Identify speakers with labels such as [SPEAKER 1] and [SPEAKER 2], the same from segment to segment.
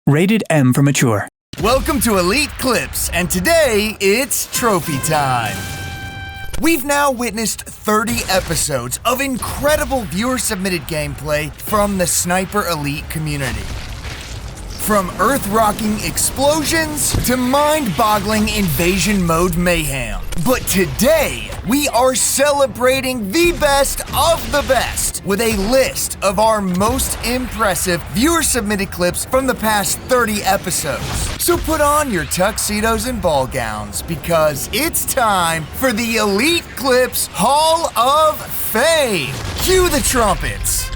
[SPEAKER 1] Rated M for mature.
[SPEAKER 2] Welcome to Elite Clips, and today it's trophy time. We've now witnessed 30 episodes of incredible viewer-submitted gameplay from the Sniper Elite community. From earth-rocking explosions to mind-boggling invasion mode mayhem. But today, we are celebrating the best of the best with a list of our most impressive viewer-submitted clips from the past 30 episodes. So put on your tuxedos and ball gowns because it's time for the Elite Clips Hall of Fame. Cue the trumpets.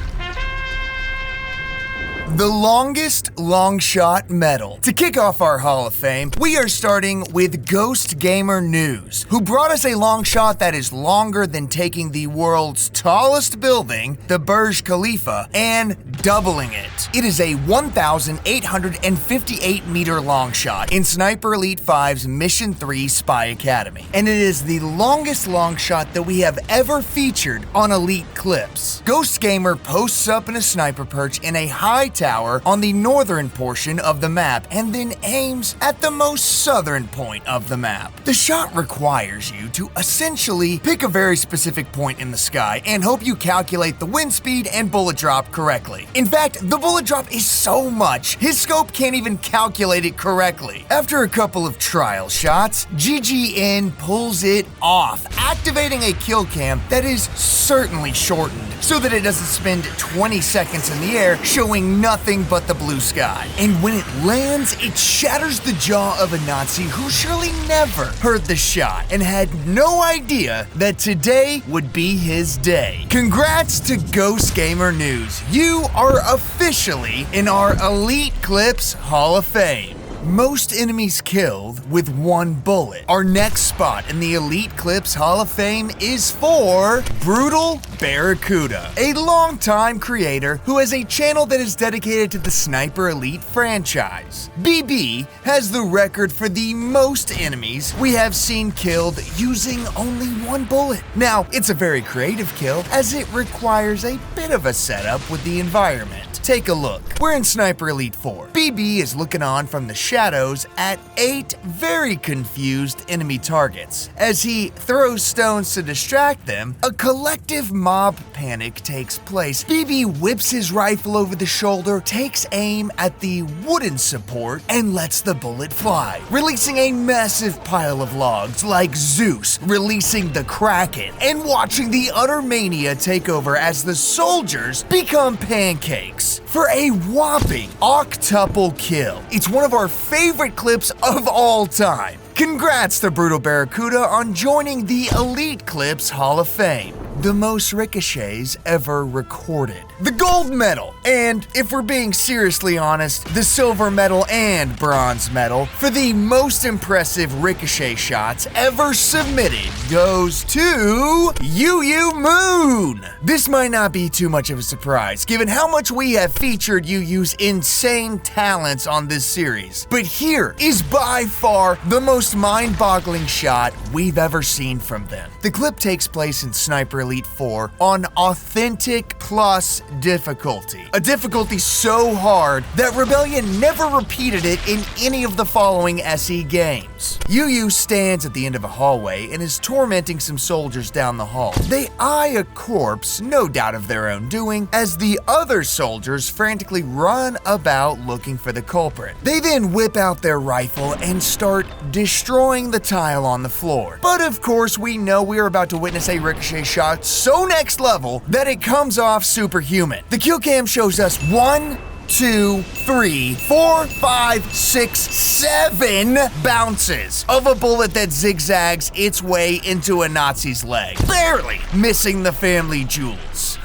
[SPEAKER 2] The longest long shot medal. To kick off our Hall of Fame, we are starting with Ghost Gamer News, who brought us a long shot that is longer than taking the world's tallest building, the Burj Khalifa, and doubling it. It is a 1,858 meter long shot in Sniper Elite 5's Mission 3 Spy Academy, and it is the longest long shot that we have ever featured on Elite Clips. Ghost Gamer posts up in a sniper perch in a high tower on the northern portion of the map and then aims at the most southern point of the map. The shot requires you to essentially pick a very specific point in the sky and hope you calculate the wind speed and bullet drop correctly. In fact, the bullet drop is so much, his scope can't even calculate it correctly. After a couple of trial shots, GGN pulls it off, activating a kill cam that is certainly shortened so that it doesn't spend 20 seconds in the air showing nothing but the blue sky. And when it lands, it shatters the jaw of a Nazi who surely never heard the shot and had no idea that today would be his day. Congrats to Ghost Gamer News. You are officially in our Elite Clips Hall of Fame. Most enemies killed with one bullet. Our next spot in the Elite Clips Hall of Fame is for Brutal Barracuda, a longtime creator who has a channel that is dedicated to the Sniper Elite franchise. BB has the record for the most enemies we have seen killed using only one bullet. Now, it's a very creative kill as it requires a bit of a setup with the environment. Take a look. We're in Sniper Elite 4. BB is looking on from the shadows at 8 very confused enemy targets. As he throws stones to distract them, a collective mob panic takes place. BB whips his rifle over the shoulder, takes aim at the wooden support, and lets the bullet fly, releasing a massive pile of logs like Zeus releasing the Kraken, and watching the utter mania take over as the soldiers become pancakes. For a whopping octuple kill. It's one of our favorite clips of all time. Congrats to Brutal Barracuda on joining the Elite Clips Hall of Fame. The most ricochets ever recorded. The gold medal, and if we're being seriously honest, the silver medal and bronze medal for the most impressive ricochet shots ever submitted goes to Yuyu Moon. This might not be too much of a surprise, given how much we have featured Yuyu's insane talents on this series. But here is by far the most mind-boggling shot we've ever seen from them. The clip takes place in Sniper Elite 4 on Authentic Plus difficulty. A difficulty so hard that Rebellion never repeated it in any of the following SE games. Yuyu stands at the end of a hallway and is tormenting some soldiers down the hall. They eye a corpse, no doubt of their own doing, as the other soldiers frantically run about looking for the culprit. They then whip out their rifle and start destroying the tile on the floor. But of course, we know we are about to witness a ricochet shot so next level that it comes off superhuman. The kill cam shows us 1, 2, 3, 4, 5, 6, 7 bounces of a bullet that zigzags its way into a Nazi's leg, barely missing the family jewels.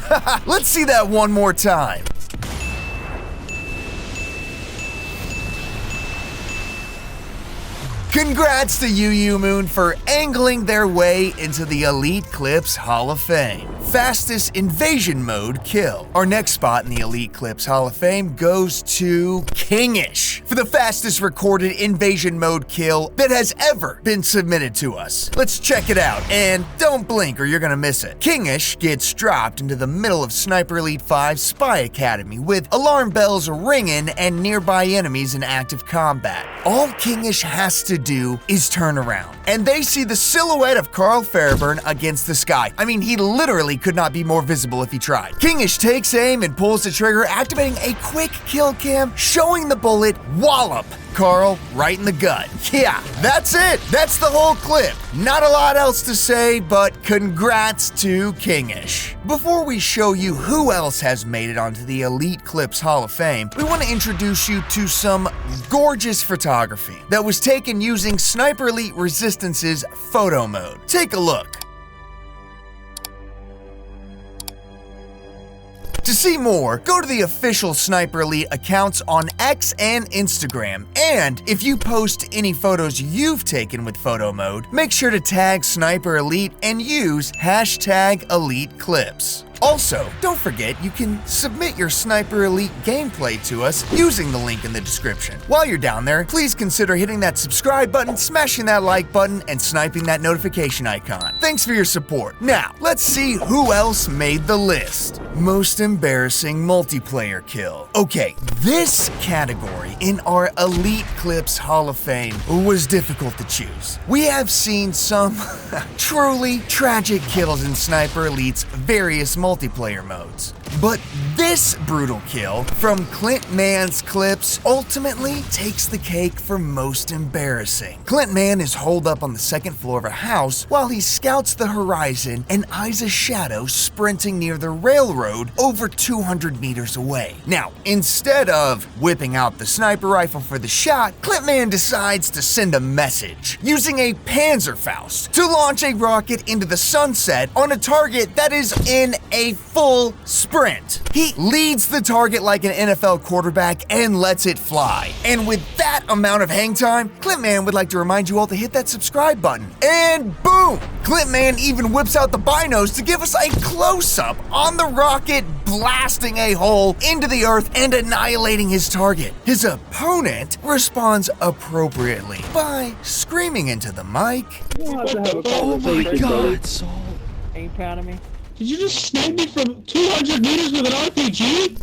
[SPEAKER 2] Let's see that one more time. Congrats to Yuyu Moon for angling their way into the Elite Clips Hall of Fame. fastest invasion mode kill. Our next spot in the Elite Clips Hall of Fame goes to Kingish for the fastest recorded invasion mode kill that has ever been submitted to us. Let's check it out, and don't blink or you're gonna miss it. Kingish gets dropped into the middle of Sniper Elite 5 Spy Academy with alarm bells ringing and nearby enemies in active combat. All Kingish has to do is turn around, and they see the silhouette of Carl Fairburn against the sky. I mean, he literally could not be more visible if he tried. Kingish takes aim and pulls the trigger, activating a quick kill cam, showing the bullet wallop Carl right in the gut. Yeah, that's it. That's the whole clip. Not a lot else to say, but congrats to Kingish. Before we show you who else has made it onto the Elite Clips Hall of Fame, we want to introduce you to some gorgeous photography that was taken using Sniper Elite Resistance's photo mode. Take a look. To see more, go to the official Sniper Elite accounts on X and Instagram, and if you post any photos you've taken with photo mode, make sure to tag Sniper Elite and use #EliteClips. Also, don't forget you can submit your Sniper Elite gameplay to us using the link in the description. While you're down there, please consider hitting that subscribe button, smashing that like button, and sniping that notification icon. Thanks for your support. Now, let's see who else made the list. Most embarrassing multiplayer kill. Okay, this category in our Elite Clips Hall of Fame was difficult to choose. We have seen some truly tragic kills in Sniper Elite's various multiplayer modes. But this brutal kill from Clint Mann's clips ultimately takes the cake for most embarrassing. Clint Mann is holed up on the second floor of a house while he scouts the horizon and eyes a shadow sprinting near the railroad over 200 meters away. Now, instead of whipping out the sniper rifle for the shot, Clint Mann decides to send a message using a Panzerfaust to launch a rocket into the sunset on a target that is in a full sprint. He leads the target like an NFL quarterback and lets it fly. And with that amount of hang time, Clint Mann would like to remind you all to hit that subscribe button. And boom! Clint Mann even whips out the binos to give us a close-up on the rocket blasting a hole into the earth and annihilating his target. His opponent responds appropriately by screaming into the mic.
[SPEAKER 1] Oh my god, Saul.
[SPEAKER 3] Are you proud of me?
[SPEAKER 1] Did you just snipe me from 200 meters with an RPG?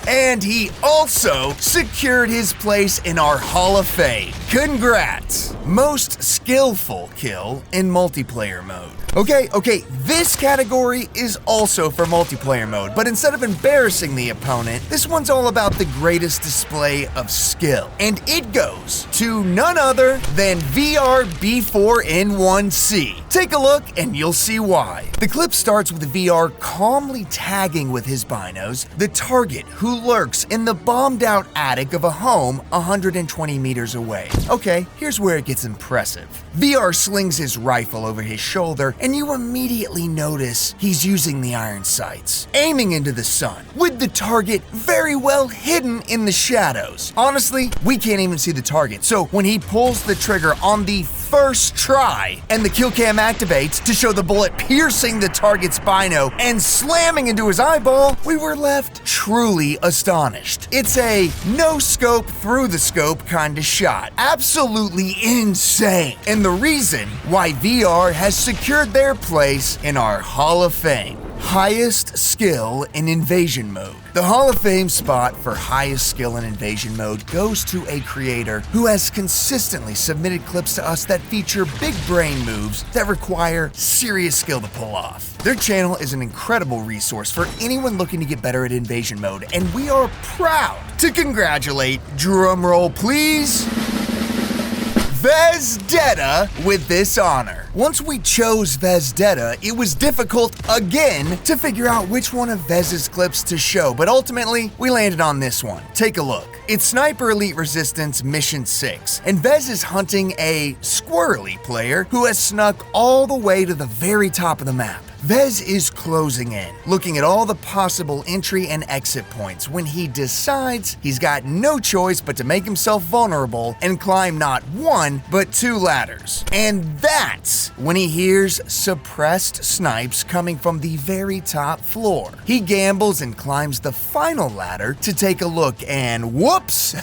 [SPEAKER 2] And he also secured his place in our Hall of Fame. Congrats! Most skillful kill in multiplayer mode. Okay, this category is also for multiplayer mode, but instead of embarrassing the opponent, this one's all about the greatest display of skill. And it goes to none other than VR-B4N1C. Take a look and you'll see why. The clip starts with VR calmly tagging with his binos the target who lurks in the bombed out attic of a home 120 meters away. Okay, here's where it gets impressive. VR slings his rifle over his shoulder and you immediately notice he's using the iron sights, aiming into the sun, with the target very well hidden in the shadows. Honestly, we can't even see the target, so when he pulls the trigger on the first try and the kill cam activates to show the bullet piercing the target's bino and slamming into his eyeball, we were left truly astonished. It's a no scope through the scope kind of shot. Absolutely insane. And the reason why VR has secured their place in our Hall of Fame. Highest skill in invasion mode. The Hall of Fame spot for highest skill in invasion mode goes to a creator who has consistently submitted clips to us that feature big brain moves that require serious skill to pull off. Their channel is an incredible resource for anyone looking to get better at invasion mode, and we are proud to congratulate, drumroll please, Vezdetta with this honor. Once we chose Vezdetta, it was difficult again to figure out which one of Vez's clips to show, but ultimately we landed on this one. Take a look. It's Sniper Elite Resistance Mission 6, and Vez is hunting a squirrely player who has snuck all the way to the very top of the map. Vez is closing in, looking at all the possible entry and exit points when he decides he's got no choice but to make himself vulnerable and climb not one, but 2 ladders. And that's when he hears suppressed snipes coming from the very top floor. He gambles and climbs the final ladder to take a look, and whoops!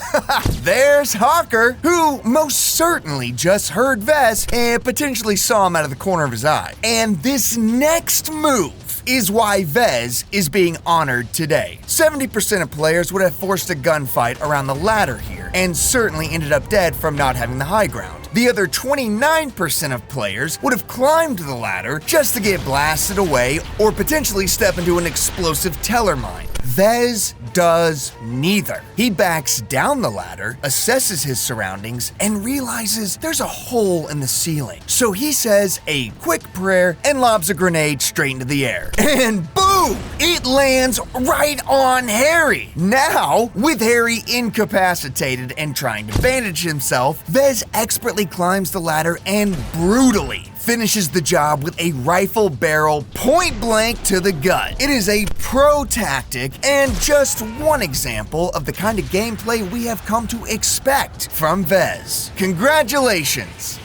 [SPEAKER 2] There's Hoffert, who most certainly just heard Vez and potentially saw him out of the corner of his eye. And this next move is why Vez is being honored today. 70% of players would have forced a gunfight around the ladder here, and certainly ended up dead from not having the high ground. The other 29% of players would have climbed the ladder just to get blasted away or potentially step into an explosive teller mine. Vez does neither. He backs down the ladder, assesses his surroundings, and realizes there's a hole in the ceiling. So he says a quick prayer and lobs a grenade straight into the air. And boom! It lands right on Harry. Now, with Harry incapacitated and trying to bandage himself, Vez expertly climbs the ladder and brutally finishes the job with a rifle barrel point blank to the gut. It is a pro tactic and just one example of the kind of gameplay we have come to expect from Vez. Congratulations!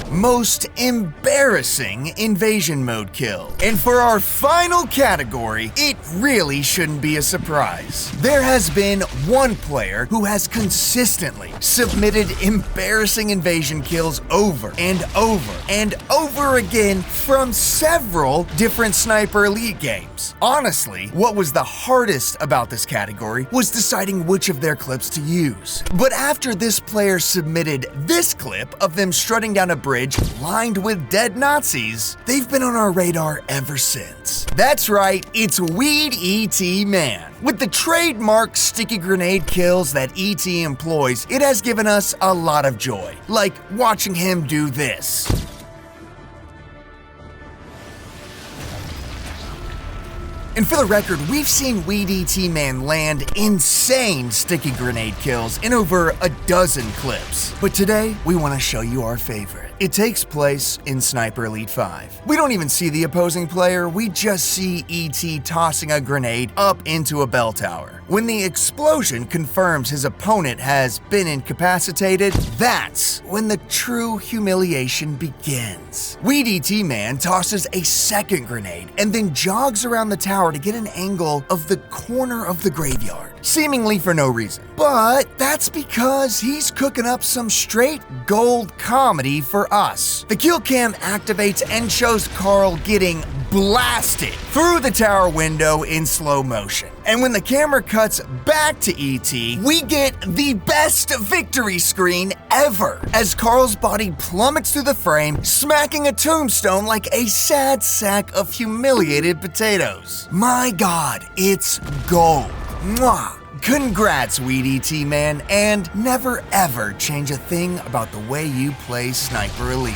[SPEAKER 2] Most embarrassing invasion mode kill. And for our final category, it really shouldn't be a surprise. There has been one player who has consistently submitted embarrassing invasion kills over and over and over again from several different Sniper Elite games. Honestly, what was the hardest about this category was deciding which of their clips to use. But after this player submitted this clip of them strutting down a bridge lined with dead Nazis, they've been on our radar ever since. That's right, it's Weed E.T. Man. With the trademark sticky grenade kills that E.T. employs, it has given us a lot of joy, like watching him do this. And for the record, we've seen Weed E.T. Man land insane sticky grenade kills in over a dozen clips. But today, we want to show you our favorite. It takes place in Sniper Elite 5. We don't even see the opposing player, we just see E.T. tossing a grenade up into a bell tower. When the explosion confirms his opponent has been incapacitated, that's when the true humiliation begins. Weed E.T. Man tosses a second grenade and then jogs around the tower to get an angle of the corner of the graveyard, seemingly for no reason. But that's because he's cooking up some straight gold comedy for us. The kill cam activates and shows Carl getting blasted through the tower window in slow motion. And when the camera cuts back to E.T., we get the best victory screen ever, as Carl's body plummets through the frame, smacking a tombstone like a sad sack of humiliated potatoes. My God, it's gold. Mwah! Congrats, Weed E.T. Man, and never ever change a thing about the way you play Sniper Elite.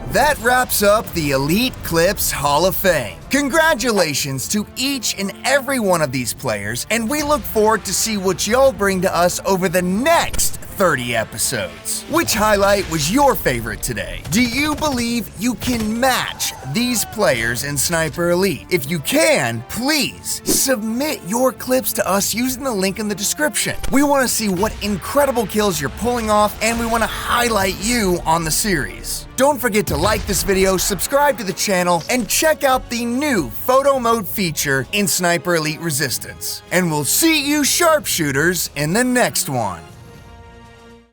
[SPEAKER 2] That wraps up the Elite Clips Hall of Fame. Congratulations to each and every one of these players, and we look forward to see what y'all bring to us over the next 30 episodes. Which highlight was your favorite today? Do you believe you can match these players in Sniper Elite? If you can, please submit your clips to us using the link in the description. We want to see what incredible kills you're pulling off, and we want to highlight you on the series. Don't forget to like this video, subscribe to the channel, and check out the new photo mode feature in Sniper Elite Resistance. And we'll see you sharpshooters in the next one.